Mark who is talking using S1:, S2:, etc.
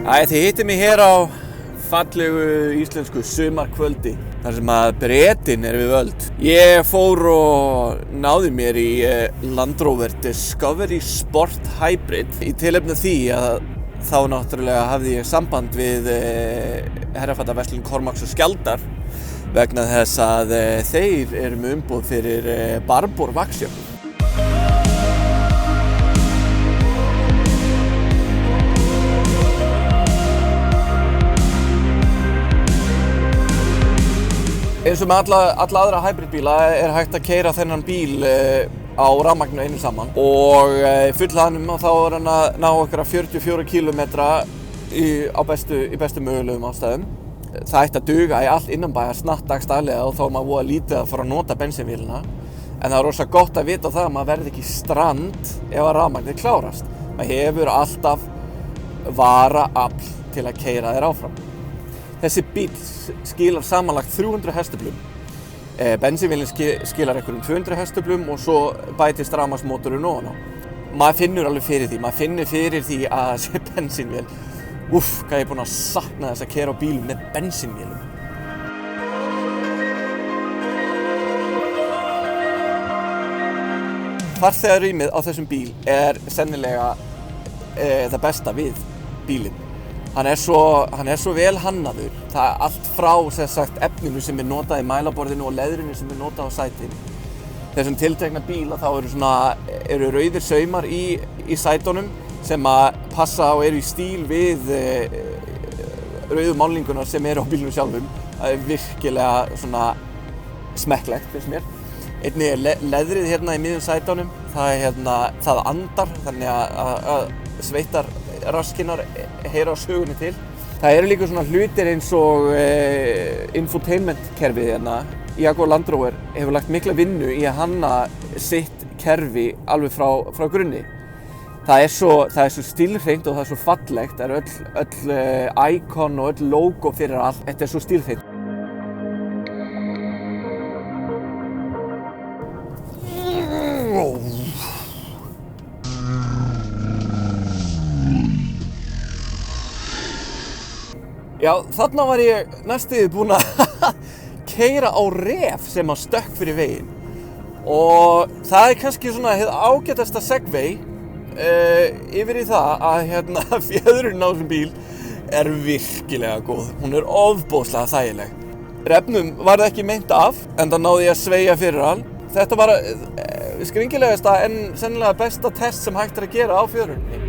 S1: Þið hittir mig hér á fallegu íslensku sumarkvöldi þar sem að Bretinn við völd. Ég fór og náði mér í Land Rover Discovery Sport Hybrid í tilefni af því að þá náttúrulega hafði ég samband við herrafattaverslun Kormáks og Skjaldar vegna þess að þeir eru með umboð fyrir Barbour vaxjöfnum. Eins og með alla aðra hybridbíla hægt að keyra þennan bíl á rafmagni einu saman og fullhlaðnum og þá hann að ná okkar 44 km í bestu mögulegum ástæðum. Það ætti að duga í allt innanbæjar snattdagsdaglega og þá maður voða lítið að fara að nota bensínvélina. En það rosa gott að vita það að maður verði ekki í strand ef að rafmagnið klárast. Maður hefur alltaf varaafl til að keyra þér áfram. Þessi bíl skilar samanlagt 300 hestaaflum. Bensínvélin skilar einhverjum 200 hestaaflum og svo bætist rafmagnsmótorinn ofan á. Maður finnur alveg fyrir því, maður finnur fyrir því að þessi bensínvél, hvað ég er búinn að sakna þess að keyra á bílum með bensínvélum. Farþegarýmið á þessum bíl sennilega það besta við bílinn. Hann er svo vel hannaður. Það allt frá efninu sem notað í mælaborðinu og leðrinu sem notað á sætinu. Þessum tiltekna bíla þá eru rauðir saumar í sætunum sem að passa og eru í stíl við rauðu málninguna sem eru á bílnum sjálfum. Það virkilega svona smekklegt finnst mér. Einnig leðrið hérna í miðjum sætunum, það andar þannig að sveitar raskinar heyra á sögunni til. Það eru líka svona hlutir eins og infotainment-kerfið hérna. Jaguar Land Rover hefur lagt mikla vinnu í að hanna sitt kerfi alveg frá grunni. Það er svo stílhreint og það er svo fallegt. Það er öll icon og öll logo fyrir allt. Þetta er svo stílhreint. Já, þarna var ég næstuði búinn að keyra á ref sem að stökk fyrir veginn. Og það er kannski svona hið ágætasta segway yfir í það að fjöðrun á þessum bíl er virkilega góð. Hún er ofboðslega þægileg. Refnum var það ekki meint af, en það náði ég að sveigja fyrir hann. Þetta var skringilegasta en sennilega besta test sem hægt er að gera á fjöðrunni.